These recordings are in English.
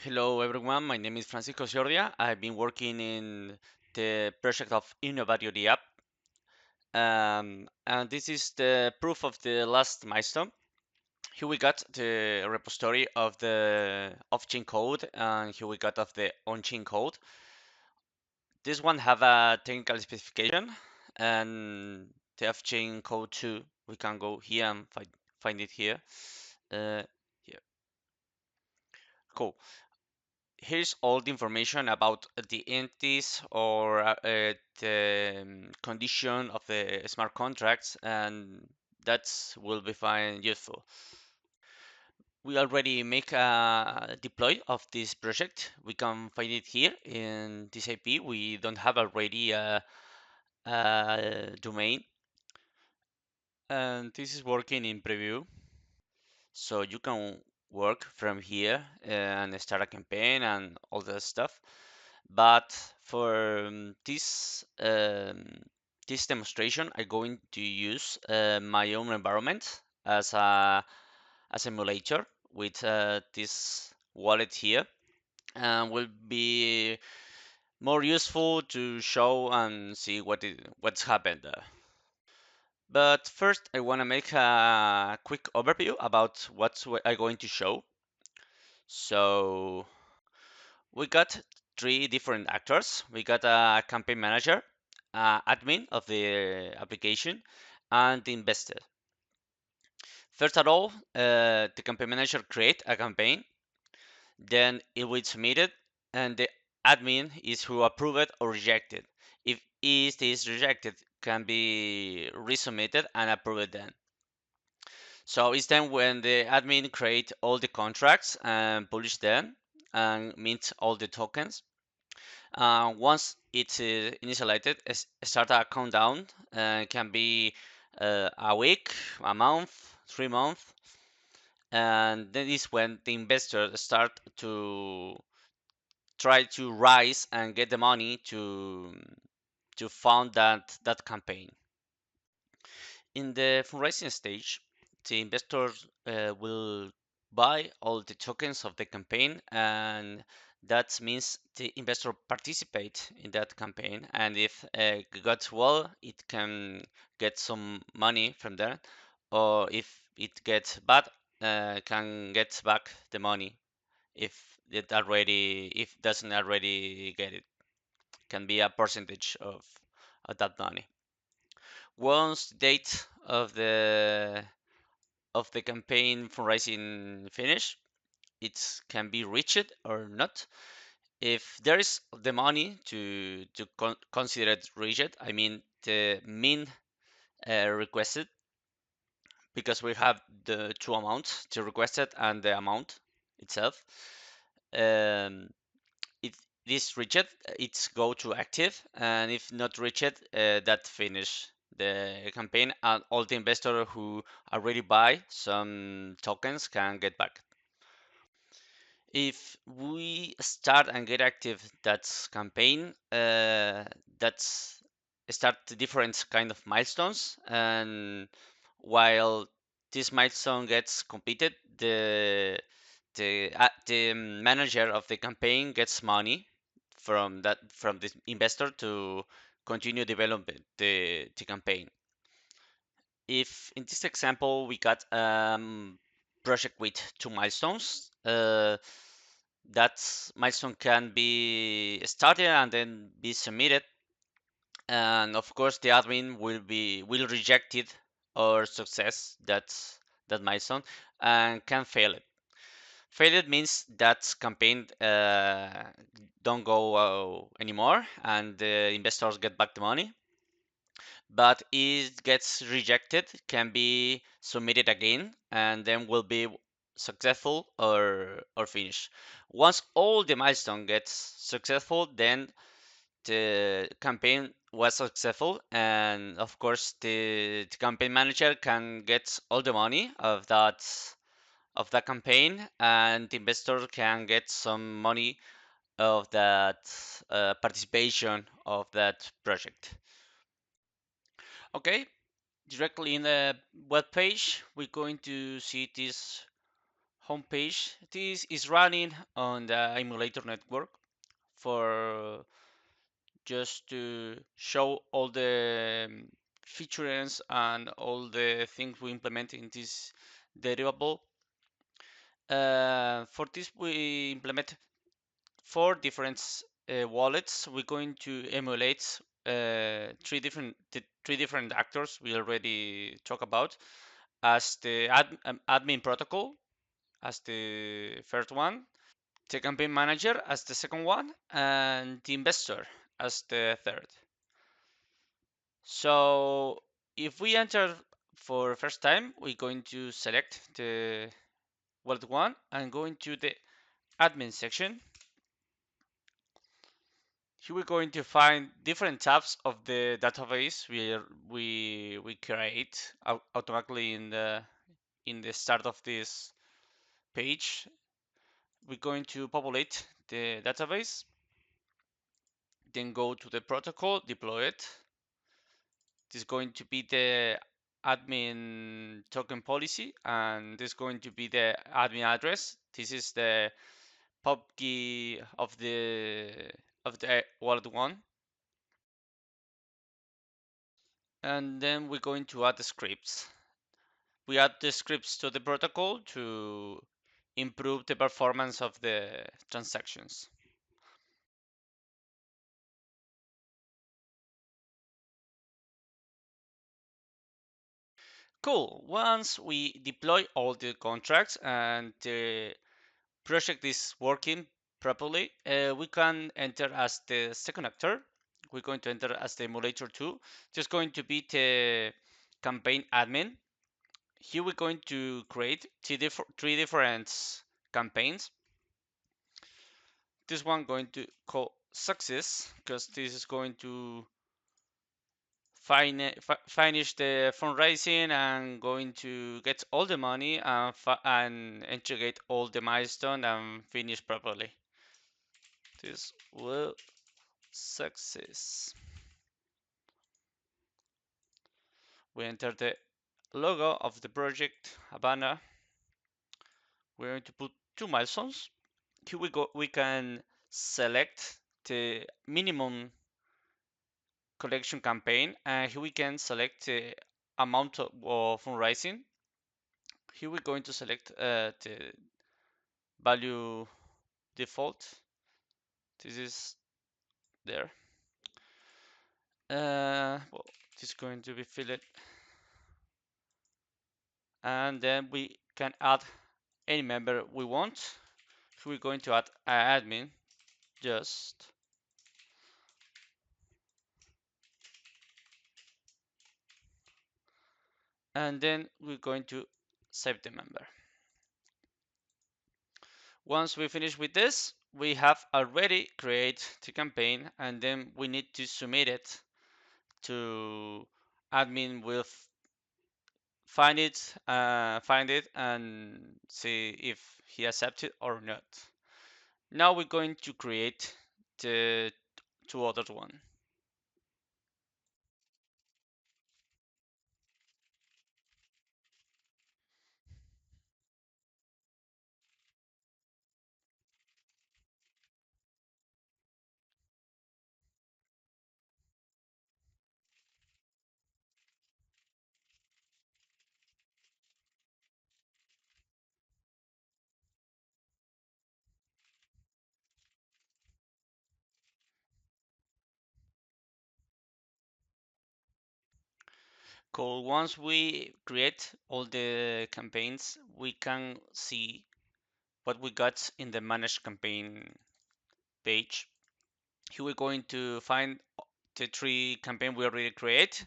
Hello everyone, my name is Francisco Giordia. I've been working in the project of Innovatio the app. And this is the proof of the last milestone. Here we got the repository of the off-chain code, and here we got of the on-chain code. This one have a technical specification, and the off-chain code too. We can go here and find it here. Uh, here. Cool. Here's all the information about the entities or the condition of the smart contracts, and that will be fine useful. We already make a deploy of this project. We can find it here in this IP. We don't have already a domain, and this is working in preview. So you can work from here and start a campaign and all that stuff. But for this demonstration, I'm going to use my own environment as a simulator with this wallet here, and will be more useful to show and see what's happened there. But first, I want to make a quick overview about what I'm going to show. So we got three different actors. We got a campaign manager, admin of the application, and the investor. First of all, the campaign manager create a campaign, then it will submit it, and the admin is who approve it or reject it. If it is rejected, can be resubmitted and approved then. So it's then when the admin create all the contracts and publish them and mint all the tokens. Once it's initialized, start a countdown. Can be a week, a month, 3 months, and then is when the investors start to try to rise and get the money to fund that campaign. In the fundraising stage, the investors will buy all the tokens of the campaign, and that means the investor participate in that campaign. And if it goes well, it can get some money from there, or if it gets bad, can get back the money if doesn't already get it. Can be a percentage of that money. Once the date of the campaign fundraising finish, it can be reached or not. If there is the money to consider it reached, I mean the min requested, because we have the two amounts, the requested and the amount itself. Um, it is reached, it's go to active, and if not reached, that finish the campaign, and all the investor who already buy some tokens can get back. If we start and get active that campaign, that's start different kind of milestones, and while this milestone gets completed, the manager of the campaign gets money from the investor to continue developing the campaign. If in this example we got project with two milestones, that milestone can be started and then be submitted, and of course the admin will reject it or success that milestone and can fail it. Failed means that campaign don't go anymore and the investors get back the money. But it gets rejected, can be submitted again, and then will be successful or finished. Once all the milestone gets successful, then the campaign was successful, and of course the campaign manager can get all the money of that campaign, and the investor can get some money of that participation of that project. Okay, directly in the web page, we're going to see this homepage. This is running on the emulator network for just to show all the features and all the things we implement in this derivable. For this, we implement four different wallets. We're going to emulate three different actors we already talked about as the admin protocol as the first one, the campaign manager as the second one, and the investor as the third. So if we enter for first time, we're going to select the wallet one and go into the admin section. Here we're going to find different tabs of the database we create automatically in the start of this page. We're going to populate the database, then go to the protocol, deploy it. This is going to be the admin token policy, and this is going to be the admin address. This is the pub key of the wallet one. And then we're going to add the scripts. We add the scripts to the protocol to improve the performance of the transactions. Cool. Once we deploy all the contracts and the project is working properly, we can enter as the second actor. We're going to enter as the emulator 2. Just going to be the campaign admin. Here we're going to create three different campaigns. This one going to call success because this is going to finish the fundraising and going to get all the money and integrate all the milestone and finish properly. This will success. We enter the logo of the project Havana. We're going to put two milestones. Here we go. We can select the minimum collection campaign, and here we can select the amount of fundraising. Here we're going to select the value default. This is there. Well, this is going to be filled, and then we can add any member we want. Here we're going to add an admin, just, and then we're going to save the member. Once we finish with this, we have already created the campaign, and then we need to submit it to admin. Will find it, and see if he accepts it or not. Now we're going to create the two other one. Cool. Once we create all the campaigns, we can see what we got in the manage campaign page. Here we're going to find the three campaign we already create.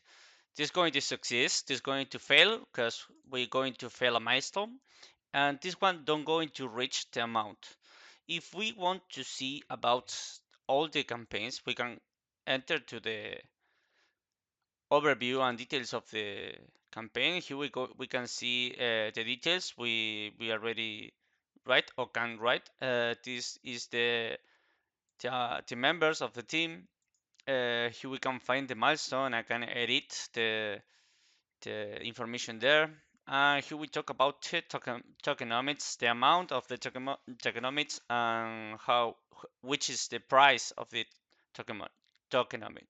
This is going to succeed, this is going to fail because we're going to fail a milestone, and this one don't going to reach the amount. If we want to see about all the campaigns, we can enter to the overview and details of the campaign. Here we go. We can see the details we already write or can write. This is the members of the team. Here we can find the milestone. I can edit the information there. Here we talk about tokenomics, the amount of the tokenomics, and which is the price of the tokenomic.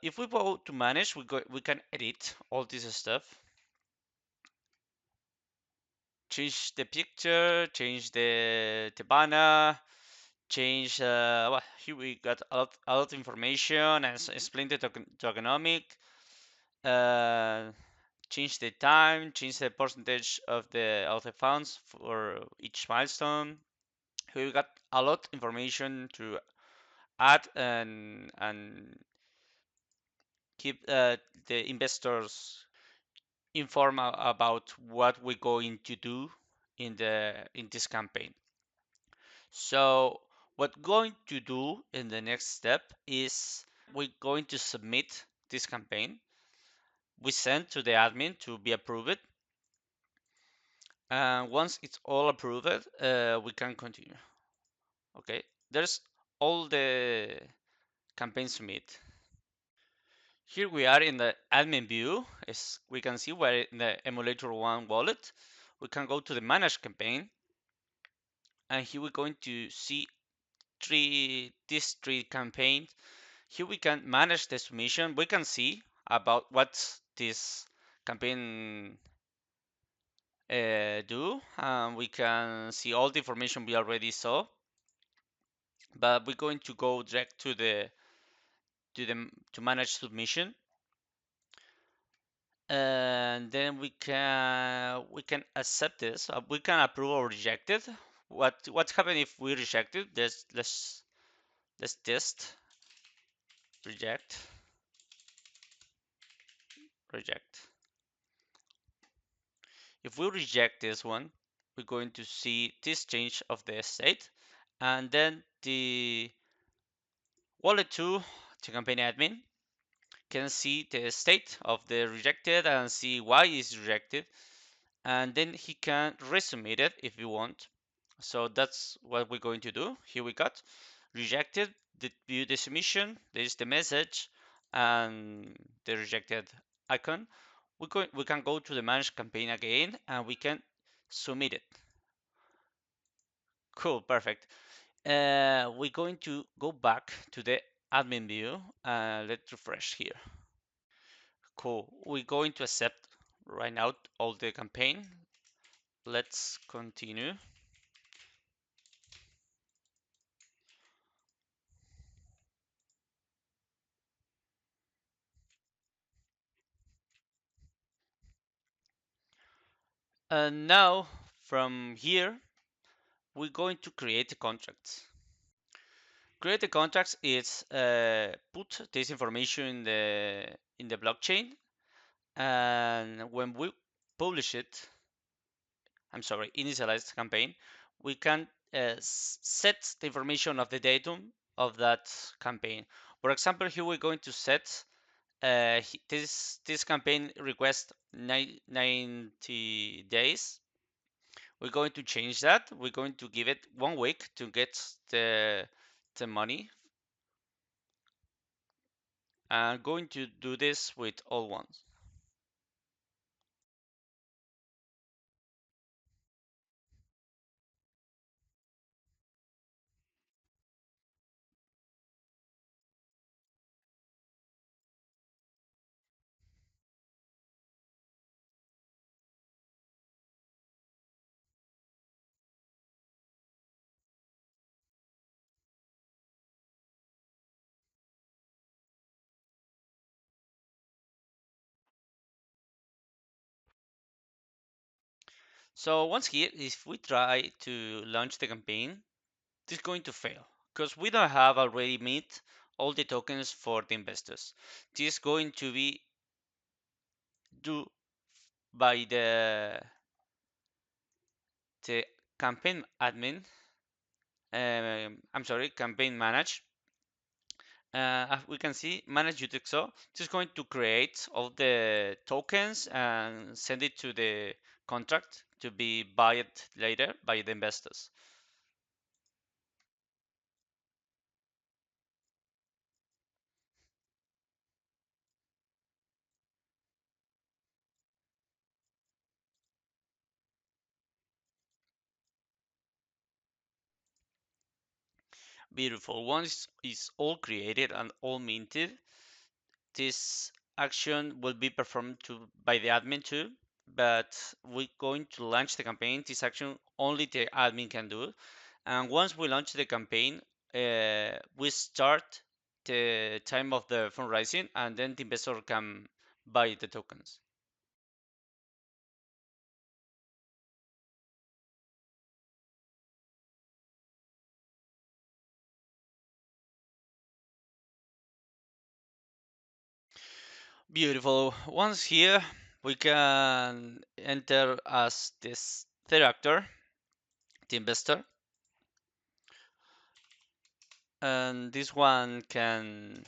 If we go to manage, we can edit all this stuff, change the picture, change the banner, change. Well, here we got a lot of information and explain the tokenomic. Uh, Change the time, change the percentage of the funds for each milestone. Here we got a lot of information to add and keep the investors informed about what we're going to do in this campaign. So what we're going to do in the next step is we're going to submit this campaign. We send to the admin to be approved. And once it's all approved, we can continue. Okay, there's all the campaign submit. Here we are in the admin view. As we can see, we're in the emulator one wallet. We can go to the manage campaign, and here we're going to see these three campaigns. Here we can manage the submission. We can see about what this campaign do. We can see all the information we already saw, but we're going to go direct to manage submission, and then we can accept this. We can approve or reject it. What happens if we reject it? Let's test reject reject. If we reject this one, we're going to see this change of the state, and then the wallet 2 to campaign admin can see the state of the rejected and see why it's rejected, and then he can resubmit it if you want. So that's what we're going to do. Here we got rejected, view the submission, there's the message and the rejected icon. We can go to the manage campaign again and we can submit it. Cool, perfect. We're going to go back to the admin view. Let's refresh here. Cool. We're going to accept right now all the campaign. Let's continue. And now from here, we're going to create a contract. Create a contract is put this information in the blockchain, and when we publish it, I'm sorry, initialize the campaign, we can set the information of the datum of that campaign. For example, here we're going to set this campaign request 90 days. We're going to change that. We're going to give it 1 week to get the money. I'm going to do this with all ones. So once here, if we try to launch the campaign, it's going to fail because we don't have already met all the tokens for the investors. This is going to be due by the campaign admin. I'm sorry, campaign manage. As we can see, manage UTXO. Just going to create all the tokens and send it to the contract to be bought later by the investors. Beautiful. Once it's all created and all minted, this action will be performed by the admin too, but we're going to launch the campaign. This action only the admin can do. And once we launch the campaign, we start the time of the fundraising, and then the investor can buy the tokens. Beautiful. Once here, we can enter as this third actor, the investor, and this one can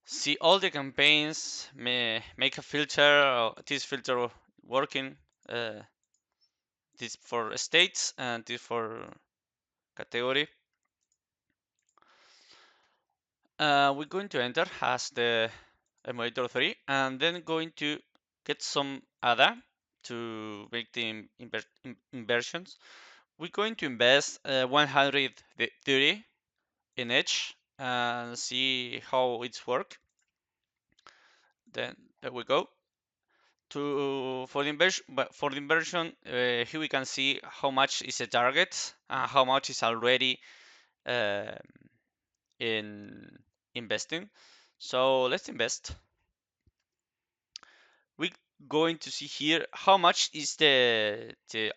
see all the campaigns, make a filter, this filter working, uh, this for states and this for category. We're going to enter as the emulator 3 and then going to get some ADA to make the inversions. We're going to invest 130 in each and see how it's work. Then there we go. For the inversion, here we can see how much is the target and how much is already uh, in investing. So let's invest. We're going to see here how much is the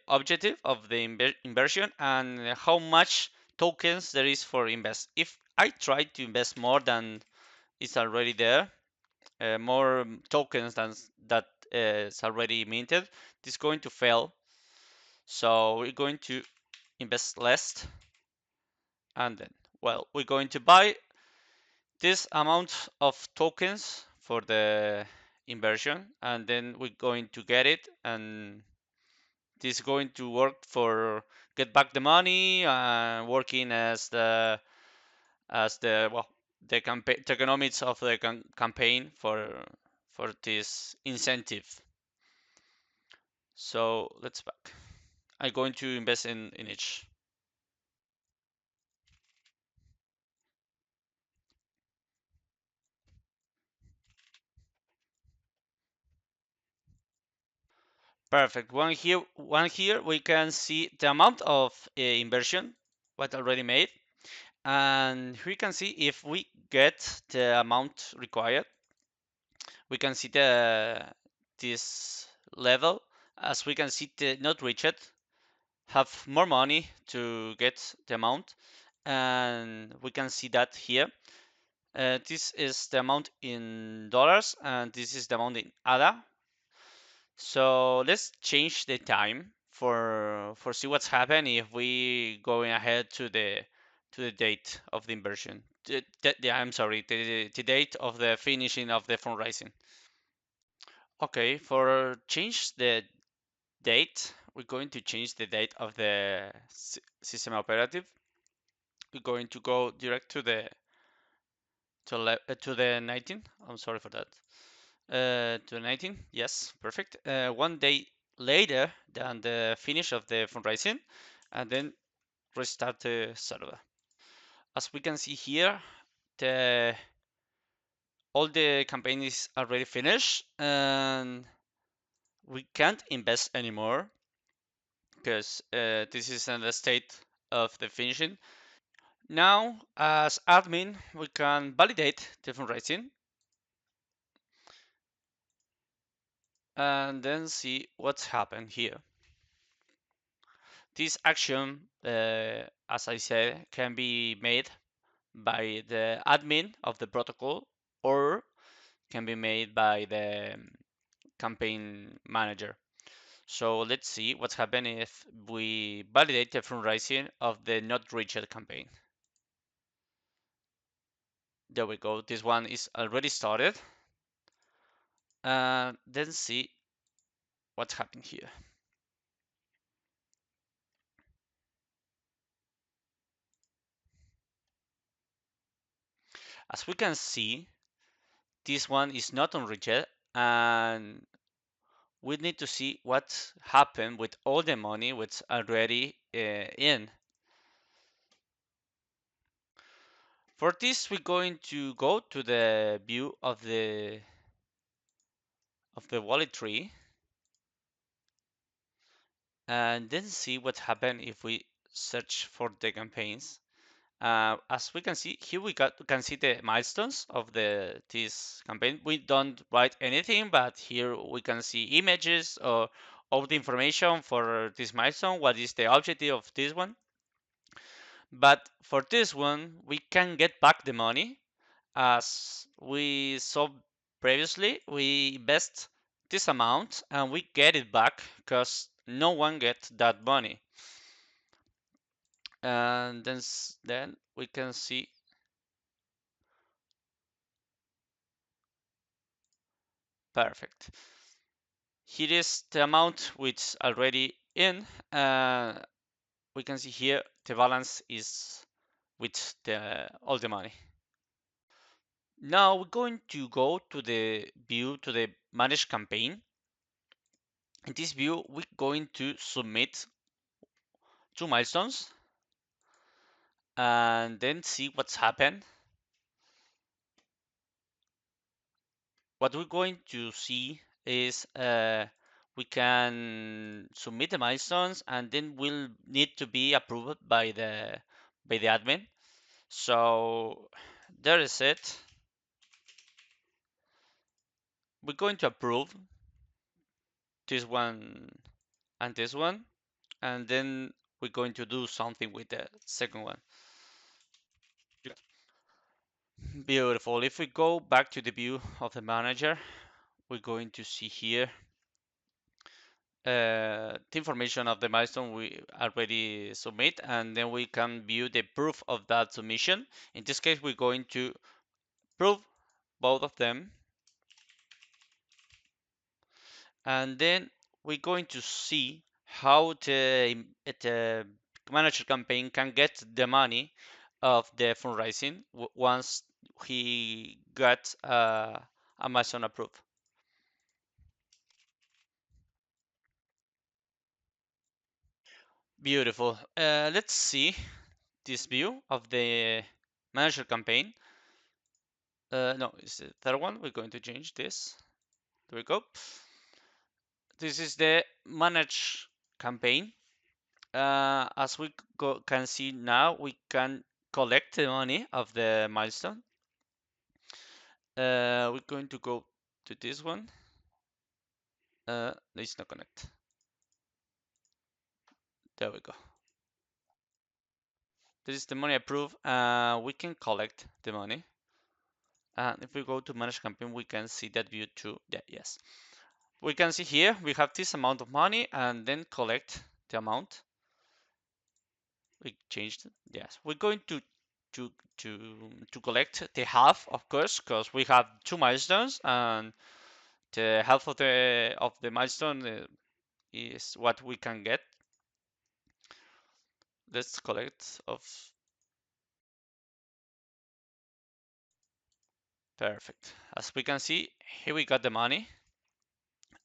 objective of the inversion and how much tokens there is for invest. If I try to invest more than is already there, more tokens than that is already minted, this is going to fail. So we're going to invest less, and then, well, we're going to buy this amount of tokens for the inversion, and then we're going to get it, and this is going to work for get back the money, working as the well the campaign economics of the campaign for this incentive. So let's back. I'm going to invest in each. Perfect. One here we can see the amount of inversion what already made, and we can see if we get the amount required. We can see this level. As we can see, the not reached have more money to get the amount, and we can see that here. This is the amount in dollars, and this is the amount in ADA. So let's change the time for see what's happened if we going ahead to the date of the inversion. I'm sorry, the date of the finishing of the fundraising. Okay, for change the date, we're going to change the date of the system operative. We're going to go direct to the 19. I'm sorry for that. To 19, yes, perfect. 1 day later than the finish of the fundraising, and then restart the server. As we can see here, the all the campaign is already finished, and we can't invest anymore because this is in the state of the finishing. Now, as admin, we can validate the fundraising and then see what's happened here. This action, as I said, can be made by the admin of the protocol or can be made by the campaign manager. So let's see what's happened if we validate the fundraising of the not reached campaign. There we go. This one is already started. Then see what's happened here. As we can see, this one is not unreached, and we need to see what happened with all the money which already in. For this, we're going to go to the view of the wallet tree and then see what happened if we search for the campaigns. As we can see here, can see the milestones of this campaign. We don't write anything, but here we can see images or all the information for this milestone. What is the objective of this one? But for this one, we can get back the money. As we saw previously, we invest this amount and we get it back because no one gets that money. And then we can see perfect. Here is the amount which already in. We can see here the balance is with all the money. Now we're going to go to the view to the manage campaign. In this view, we're going to submit 2 milestones and then see what's happened. What we're going to see is we can submit the milestones and then will need to be approved by the admin. So there is it. We're going to approve this one and this one, and then we're going to do something with the second one. Beautiful. If we go back to the view of the manager, we're going to see here the information of the milestone we already submit, and then we can view the proof of that submission. In this case, we're going to prove both of them, and then we're going to see how the manager campaign can get the money of the fundraising once he got a milestone approved. Beautiful. Let's see this view of the manager campaign. No, it's the third one. We're going to change this. There we go. This is the manage campaign. As we can see now, we can collect the money of the milestone. We're going to go to this one. Let's not connect. There we go. This is the money approved. We can collect the money. And if we go to manage campaign, we can see that view too. Yeah, yes. We can see here we have this amount of money and then collect the amount. We changed it. Yes, we're going to to collect the half, of course, because we have 2 milestones, and the half of the milestone is what we can get. Let's collect of perfect. As we can see, here we got the money.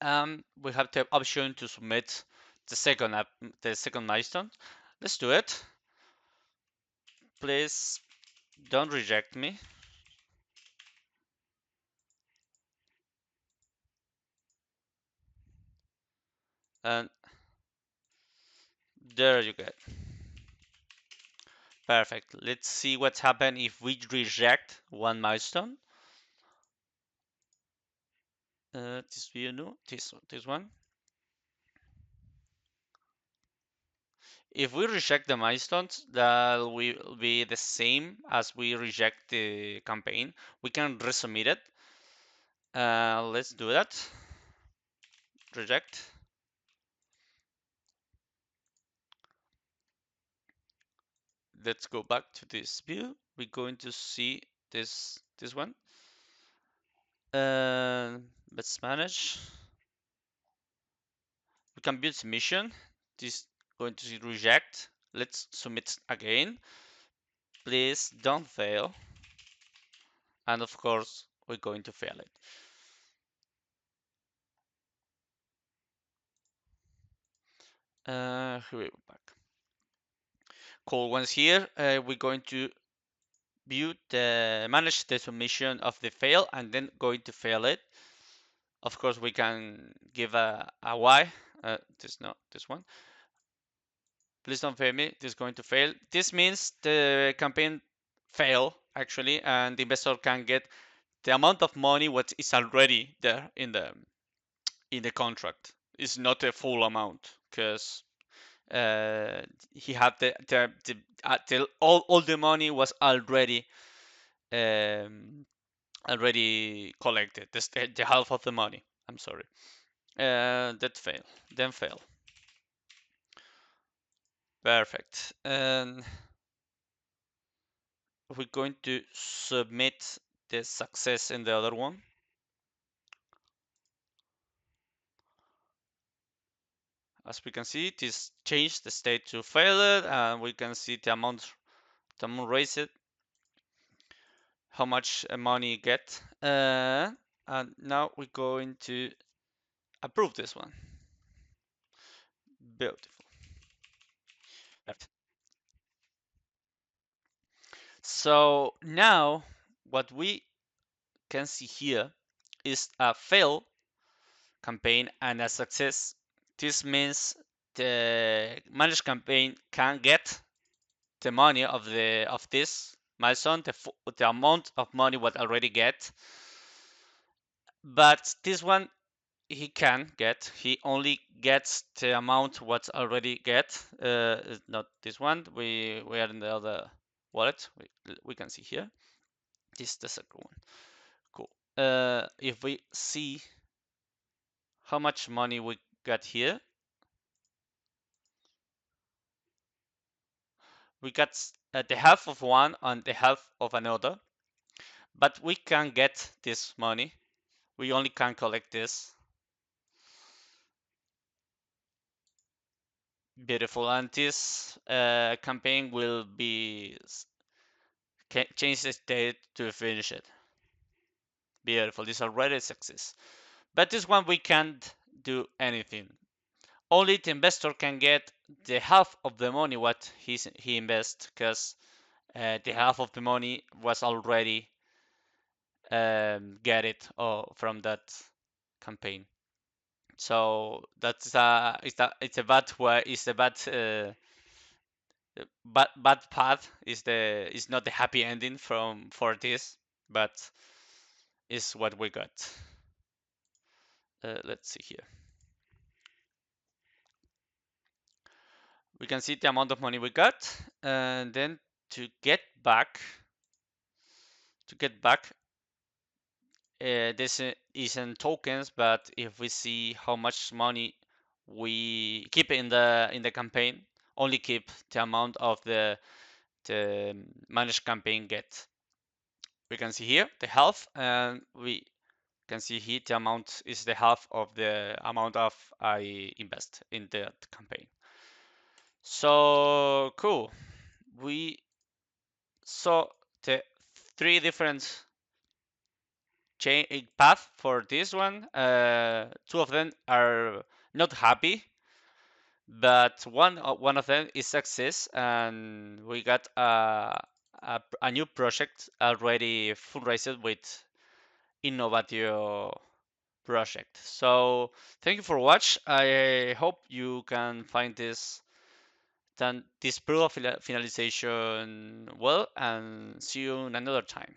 We have the option to submit the second milestone. Let's do it. Please don't reject me. And there you go. Perfect. Let's see what's happened if we reject one milestone. This view, no, this one. If we reject the milestones, that will be the same as we reject the campaign. We can resubmit it. Let's do that. Reject. Let's go back to this view. We're going to see this one. Let's manage. We can build submission. This going to reject. Let's submit again. Please don't fail. And of course, we're going to fail it. Here we go back. Cool. Once here, we're going to view the manage the submission of the fail and then going to fail it. Of course, we can give a Y. This not this one. Please don't fail me. This is going to fail. This means the campaign fail actually, and the investor can get the amount of money what is already there in the contract. It's not a full amount because he had all the money was um, already collected. The half of the money. I'm sorry. That fail. Then fail. Perfect. And we're going to submit the success in the other one. As we can see, this changed the state to failed, and we can see the amount raised, how much money you get. And now we're going to approve this one. Beautiful. So now what we can see here is a fail campaign and a success. This means the managed campaign can get the money of this milestone, the amount of money what already get, but this one he can get. He only gets the amount what's already get. Not this one. We are in the other wallet. We can see here. This is the second one. Cool. If we see how much money we got here, we got the half of one and the half of another. But we can get this money. We only can collect this. Beautiful. And this campaign will be change the state to finish it. Beautiful. This already a success. But this one we can't do anything. Only the investor can get the half of the money what he invests because the half of the money was already get it from that campaign. So that's it's a bad way. It's a bad path. Is not the happy ending for this, but is what we got. Let's see here. We can see the amount of money we got, and then to get back, to get back, this is in tokens. But if we see how much money we keep in the campaign, only keep the amount of the managed campaign get. We can see here the half, and we can see here the amount is the half of the amount of I invest in that campaign. So cool. We saw the three different path for this one. Two of them are not happy, but one of them is success, and we got a new project already fundraised with Innovatio project. So thank you for watch. I hope you can find this proof of finalization well, and see you another time.